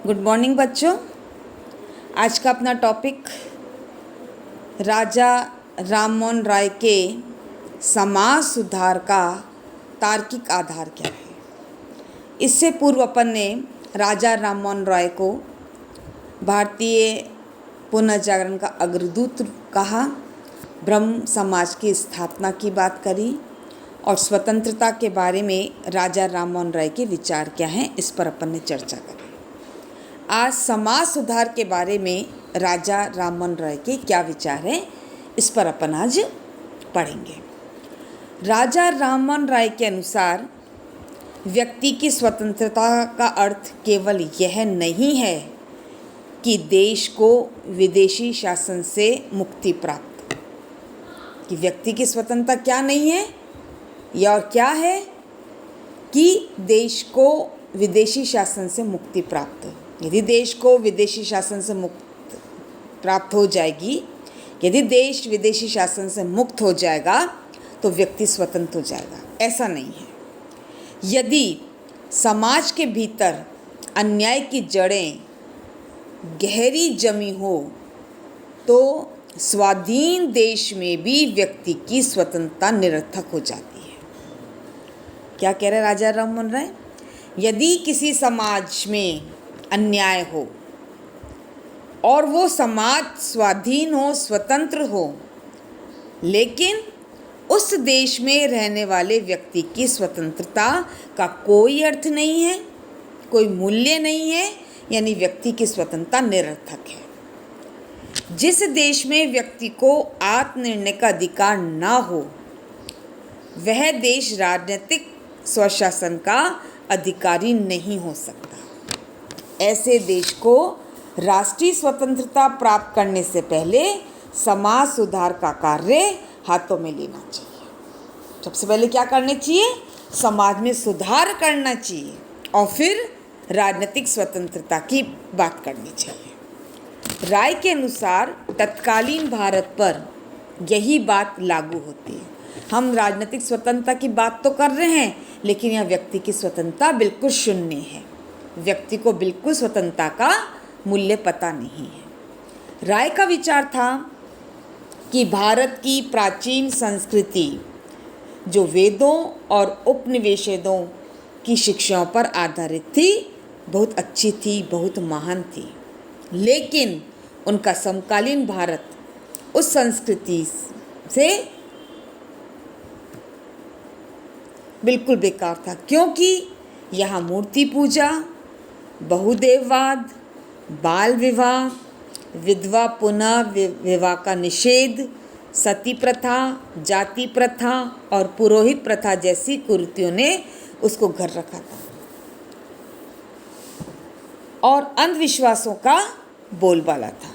Good morning बच्चों। आज का अपना टॉपिक राजा राममोहन राय के समाज सुधार का तार्किक आधार क्या है। इससे पूर्व अपन ने राजा राममोहन राय को भारतीय पुनर्जागरण का अग्रदूत कहा, ब्रह्म समाज की स्थापना की बात करी और स्वतंत्रता के बारे में राजा राममोहन राय के विचार क्या हैं, इस पर अपन ने चर्चा करी। आज समाज सुधार के बारे में राजा राममोहन राय के क्या विचार हैं, इस पर अपन आज पढ़ेंगे। राजा राममोहन राय के अनुसार व्यक्ति की स्वतंत्रता का अर्थ केवल यह नहीं है कि देश को विदेशी शासन से मुक्ति प्राप्त, कि व्यक्ति की स्वतंत्रता क्या नहीं है या और क्या है कि देश को विदेशी शासन से मुक्ति प्राप्त हो। यदि देश को विदेशी शासन से मुक्त प्राप्त हो जाएगी, यदि देश विदेशी शासन से मुक्त हो जाएगा तो व्यक्ति स्वतंत्र हो जाएगा, ऐसा नहीं है। यदि समाज के भीतर अन्याय की जड़ें गहरी जमी हो तो स्वाधीन देश में भी व्यक्ति की स्वतंत्रता निरर्थक हो जाती है। क्या कह रहे राजा राममोहन राय? यदि किसी समाज में अन्याय हो और वो समाज स्वाधीन हो, स्वतंत्र हो, लेकिन उस देश में रहने वाले व्यक्ति की स्वतंत्रता का कोई अर्थ नहीं है, कोई मूल्य नहीं है, यानी व्यक्ति की स्वतंत्रता निरर्थक है। जिस देश में व्यक्ति को आत्मनिर्णय का अधिकार ना हो, वह देश राजनीतिक स्वशासन का अधिकारी नहीं हो सकता। ऐसे देश को राष्ट्रीय स्वतंत्रता प्राप्त करने से पहले समाज सुधार का कार्य हाथों में लेना चाहिए। सबसे पहले क्या करना चाहिए? समाज में सुधार करना चाहिए और फिर राजनीतिक स्वतंत्रता की बात करनी चाहिए। राय के अनुसार तत्कालीन भारत पर यही बात लागू होती है। हम राजनीतिक स्वतंत्रता की बात तो कर रहे हैं, लेकिन यह व्यक्ति की स्वतंत्रता बिल्कुल शून्य है। व्यक्ति को बिल्कुल स्वतंत्रता का मूल्य पता नहीं है। राय का विचार था कि भारत की प्राचीन संस्कृति जो वेदों और उपनिवेशों की शिक्षाओं पर आधारित थी, बहुत अच्छी थी, बहुत महान थी, लेकिन उनका समकालीन भारत उस संस्कृति से बिल्कुल बेकार था, क्योंकि यहाँ मूर्ति पूजा, बहुदेववाद, बाल विवाह, विधवा पुनः विवाह का निषेध, सती प्रथा, जाति प्रथा और पुरोहित प्रथा जैसी कुरीतियों ने उसको घर रखा था और अंधविश्वासों का बोलबाला था।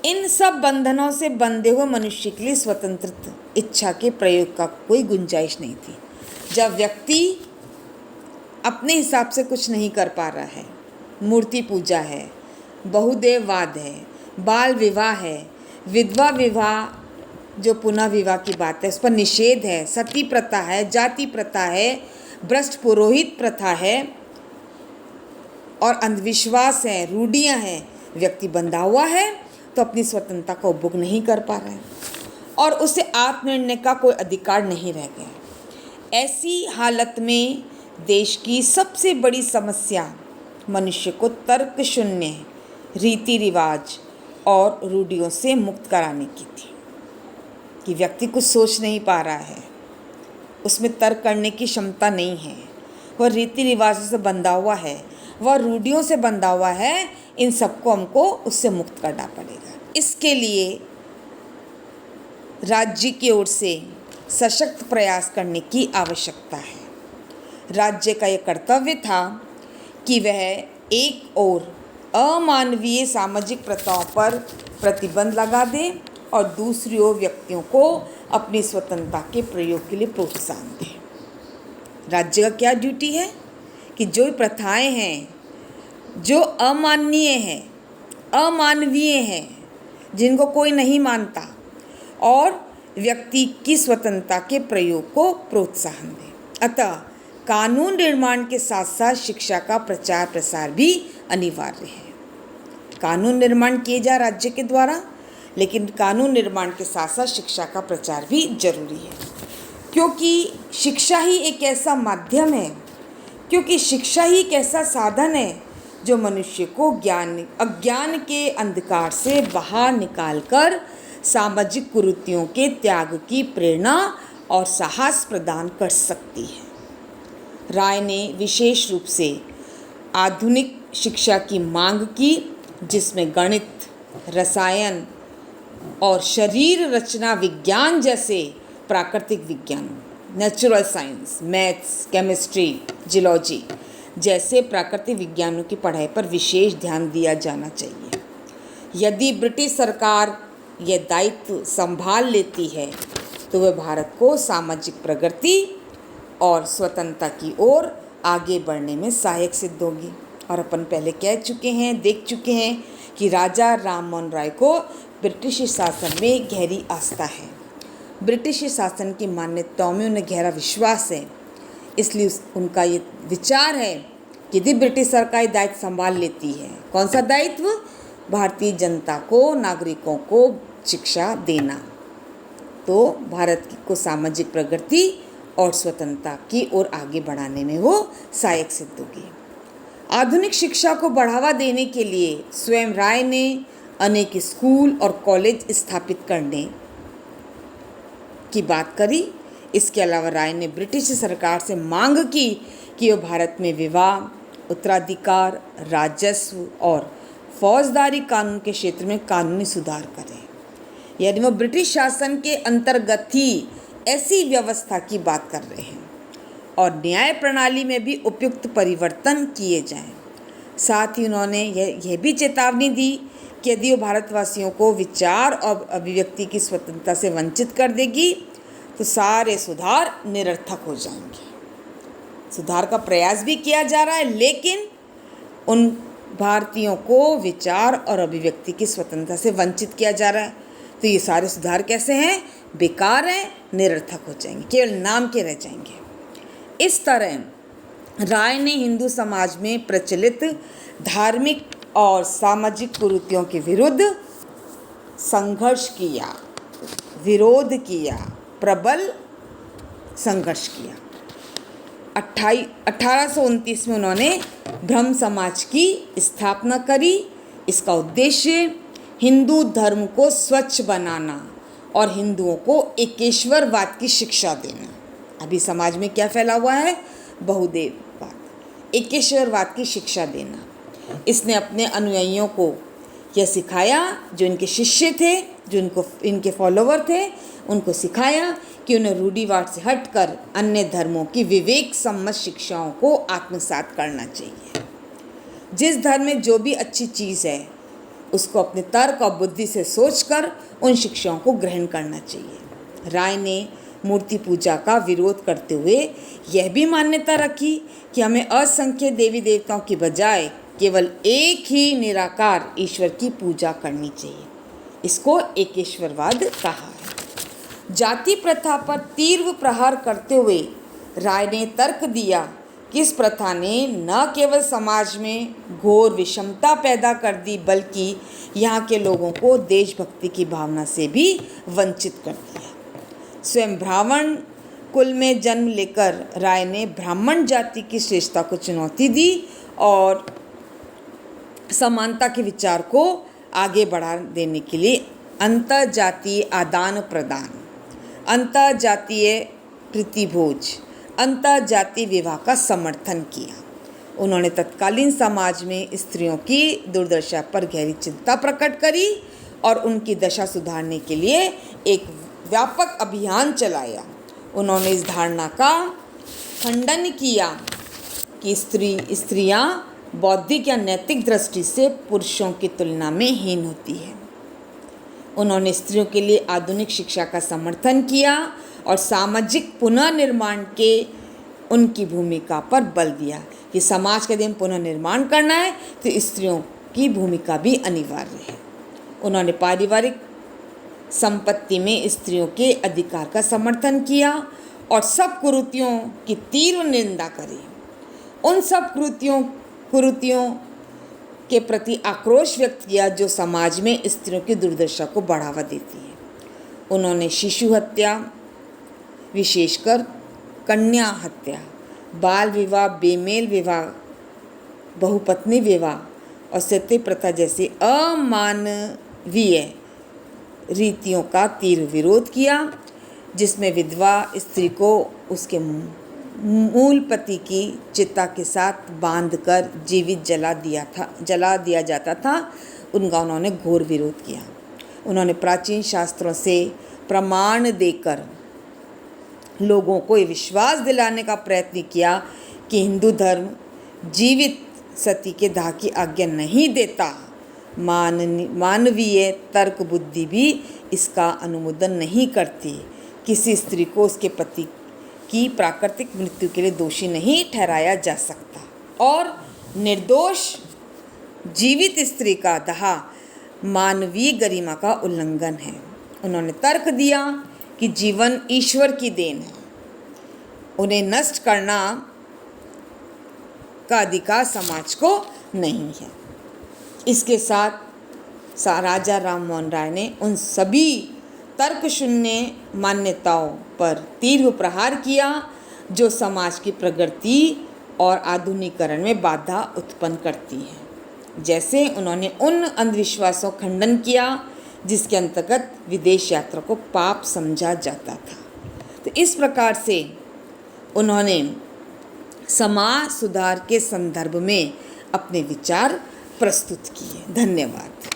इन सब बंधनों से बंधे हुए मनुष्य के लिए स्वतंत्र इच्छा के प्रयोग का कोई गुंजाइश नहीं थी। जब व्यक्ति अपने हिसाब से कुछ नहीं कर पा रहा है, मूर्ति पूजा है, बहुदेववाद है, बाल विवाह है, विधवा विवाह जो पुनः विवाह की बात है उस पर निषेध है, सती प्रथा है, जाति प्रथा है, भ्रष्ट पुरोहित प्रथा है और अंधविश्वास है, रूढ़ियाँ हैं, व्यक्ति बंधा हुआ है तो अपनी स्वतंत्रता का उपभोग नहीं कर पा रहा है और उसे आत्मनिर्णय का कोई अधिकार नहीं रह गया। ऐसी हालत में देश की सबसे बड़ी समस्या मनुष्य को तर्क शून्य रीति रिवाज और रूढ़ियों से मुक्त कराने की थी, कि व्यक्ति कुछ सोच नहीं पा रहा है, उसमें तर्क करने की क्षमता नहीं है, वह रीति रिवाजों से बंधा हुआ है, वह रूढ़ियों से बंधा हुआ है। इन सबको हमको उससे मुक्त करना पड़ेगा। इसके लिए राज्य की ओर से सशक्त प्रयास करने की आवश्यकता है। राज्य का यह कर्तव्य था कि वह एक ओर अमानवीय सामाजिक प्रथाओं पर प्रतिबंध लगा दे और दूसरी ओर व्यक्तियों को अपनी स्वतंत्रता के प्रयोग के लिए प्रोत्साहन दे। राज्य का क्या ड्यूटी है कि जो प्रथाएं हैं जो अमाननीय हैं, अमानवीय हैं, जिनको कोई नहीं मानता, और व्यक्ति की स्वतंत्रता के प्रयोग को प्रोत्साहन दे। अतः कानून निर्माण के साथ साथ शिक्षा का प्रचार प्रसार भी अनिवार्य है। कानून निर्माण किए जा राज्य के द्वारा, लेकिन कानून निर्माण के साथ साथ शिक्षा का प्रचार भी जरूरी है, क्योंकि शिक्षा ही एक ऐसा माध्यम है, क्योंकि शिक्षा ही एक ऐसा साधन है जो मनुष्य को अज्ञान के अंधकार से बाहर निकालकर सामाजिक कुरीतियों के त्याग की प्रेरणा और साहस प्रदान कर सकती है। राय ने विशेष रूप से आधुनिक शिक्षा की मांग की, जिसमें गणित, रसायन और शरीर रचना विज्ञान जैसे प्राकृतिक विज्ञान, natural science, maths, chemistry, geology जैसे प्राकृतिक विज्ञानों की पढ़ाई पर विशेष ध्यान दिया जाना चाहिए। यदि ब्रिटिश सरकार यह दायित्व संभाल लेती है तो वह भारत को सामाजिक प्रगति और स्वतंत्रता की ओर आगे बढ़ने में सहायक सिद्ध होगी। और अपन पहले देख चुके हैं कि राजा राममोहन राय को ब्रिटिश शासन में गहरी आस्था है। ब्रिटिश शासन की मान्यताओं में उन्हें गहरा विश्वास है, इसलिए उनका ये विचार है कि यदि ब्रिटिश सरकार दायित्व संभाल लेती है, कौन सा दायित्व? भारतीय जनता को, नागरिकों को शिक्षा देना, तो भारत को सामाजिक प्रगति और स्वतंत्रता की ओर आगे बढ़ाने में वो सहायक सिद्ध होगी। आधुनिक शिक्षा को बढ़ावा देने के लिए स्वयं राय ने अनेक स्कूल और कॉलेज स्थापित करने की बात करी। इसके अलावा राय ने ब्रिटिश सरकार से मांग की कि वह भारत में विवाह, उत्तराधिकार, राजस्व और फौजदारी कानून के क्षेत्र में कानूनी सुधार करें। यानी वो ब्रिटिश शासन के अंतर्गत ही ऐसी व्यवस्था की बात कर रहे हैं और न्याय प्रणाली में भी उपयुक्त परिवर्तन किए जाएं। साथ ही उन्होंने यह भी चेतावनी दी कि यदि वो भारतवासियों को विचार और अभिव्यक्ति की स्वतंत्रता से वंचित कर देगी तो सारे सुधार निरर्थक हो जाएंगे। सुधार का प्रयास भी किया जा रहा है, लेकिन उन भारतीयों को विचार और अभिव्यक्ति की स्वतंत्रता से वंचित किया जा रहा है, तो ये सारे सुधार कैसे हैं? बेकार हैं, निरर्थक हो जाएंगे, केवल नाम के रह जाएंगे। इस तरह राय ने हिंदू समाज में प्रचलित धार्मिक और सामाजिक कुरीतियों के विरुद्ध संघर्ष किया, विरोध किया, प्रबल संघर्ष किया। 1829 में उन्होंने ब्रह्म समाज की स्थापना करी। इसका उद्देश्य हिंदू धर्म को स्वच्छ बनाना और हिंदुओं को एकेश्वरवाद की शिक्षा देना। अभी समाज में क्या फैला हुआ है? बहुदेववाद, एकेश्वरवाद की शिक्षा देना। इसने अपने अनुयायियों को यह सिखाया, जो इनके शिष्य थे, जो इनके फॉलोवर थे, उनको सिखाया कि उन्हें रूढ़िवाद से हटकर अन्य धर्मों की विवेक सम्मत शिक्षाओं को आत्मसात करना चाहिए। जिस धर्म में जो भी अच्छी चीज़ है उसको अपने तर्क और बुद्धि से सोचकर उन शिक्षाओं को ग्रहण करना चाहिए। राय ने मूर्ति पूजा का विरोध करते हुए यह भी मान्यता रखी कि हमें असंख्य देवी देवताओं की बजाय केवल एक ही निराकार ईश्वर की पूजा करनी चाहिए। इसको एकेश्वरवाद कहा है। जाति प्रथा पर तीव्र प्रहार करते हुए राय ने तर्क दिया कि इस प्रथा ने न केवल समाज में घोर विषमता पैदा कर दी, बल्कि यहाँ के लोगों को देशभक्ति की भावना से भी वंचित कर दिया। स्वयं ब्राह्मण कुल में जन्म लेकर राय ने ब्राह्मण जाति की श्रेष्ठता को चुनौती दी और समानता के विचार को आगे बढ़ा देने के लिए अंतर्जातीय आदान प्रदान, अंतर्जातीय प्रीतिभोज, अंतर्जातीय विवाह का समर्थन किया। उन्होंने तत्कालीन समाज में स्त्रियों की दुर्दशा पर गहरी चिंता प्रकट करी और उनकी दशा सुधारने के लिए एक व्यापक अभियान चलाया। उन्होंने इस धारणा का खंडन किया कि स्त्रियां बौद्धिक या नैतिक दृष्टि से पुरुषों की तुलना में हीन होती है। उन्होंने स्त्रियों के लिए आधुनिक शिक्षा का समर्थन किया और सामाजिक पुनर्निर्माण के उनकी भूमिका पर बल दिया कि समाज का यदि पुनर्निर्माण करना है तो स्त्रियों की भूमिका भी अनिवार्य है। उन्होंने पारिवारिक संपत्ति में स्त्रियों के अधिकार का समर्थन किया और सब कुरीतियों की तीव्र निंदा करी। उन सब कुरीतियों के प्रति आक्रोश व्यक्त किया जो समाज में स्त्रियों की दुर्दशा को बढ़ावा देती है। उन्होंने शिशु हत्या, विशेषकर कन्या हत्या, बाल विवाह, बेमेल विवाह, बहुपत्नी विवाह और सती प्रथा जैसी अमानवीय रीतियों का तीव्र विरोध किया, जिसमें विधवा स्त्री को उसके मूल पति की चिता के साथ बांधकर जीवित जला दिया जाता था। उनका उन्होंने घोर विरोध किया। उन्होंने प्राचीन शास्त्रों से प्रमाण देकर लोगों को ये विश्वास दिलाने का प्रयत्न किया कि हिंदू धर्म जीवित सती के दाह की आज्ञा नहीं देता। मानवीय तर्क बुद्धि भी इसका अनुमोदन नहीं करती। किसी स्त्री को उसके पति की प्राकृतिक मृत्यु के लिए दोषी नहीं ठहराया जा सकता और निर्दोष जीवित स्त्री का दाह मानवीय गरिमा का उल्लंघन है। उन्होंने तर्क दिया कि जीवन ईश्वर की देन है, उन्हें नष्ट करना का अधिकार समाज को नहीं है। इसके साथ राजा राम मोहन राय ने उन सभी तर्कशून्य मान्यताओं पर तीव्र प्रहार किया जो समाज की प्रगति और आधुनिकीकरण में बाधा उत्पन्न करती है। जैसे उन्होंने उन अंधविश्वासों का खंडन किया जिसके अंतर्गत विदेश यात्रा को पाप समझा जाता था। तो इस प्रकार से उन्होंने समाज सुधार के संदर्भ में अपने विचार प्रस्तुत किए। धन्यवाद।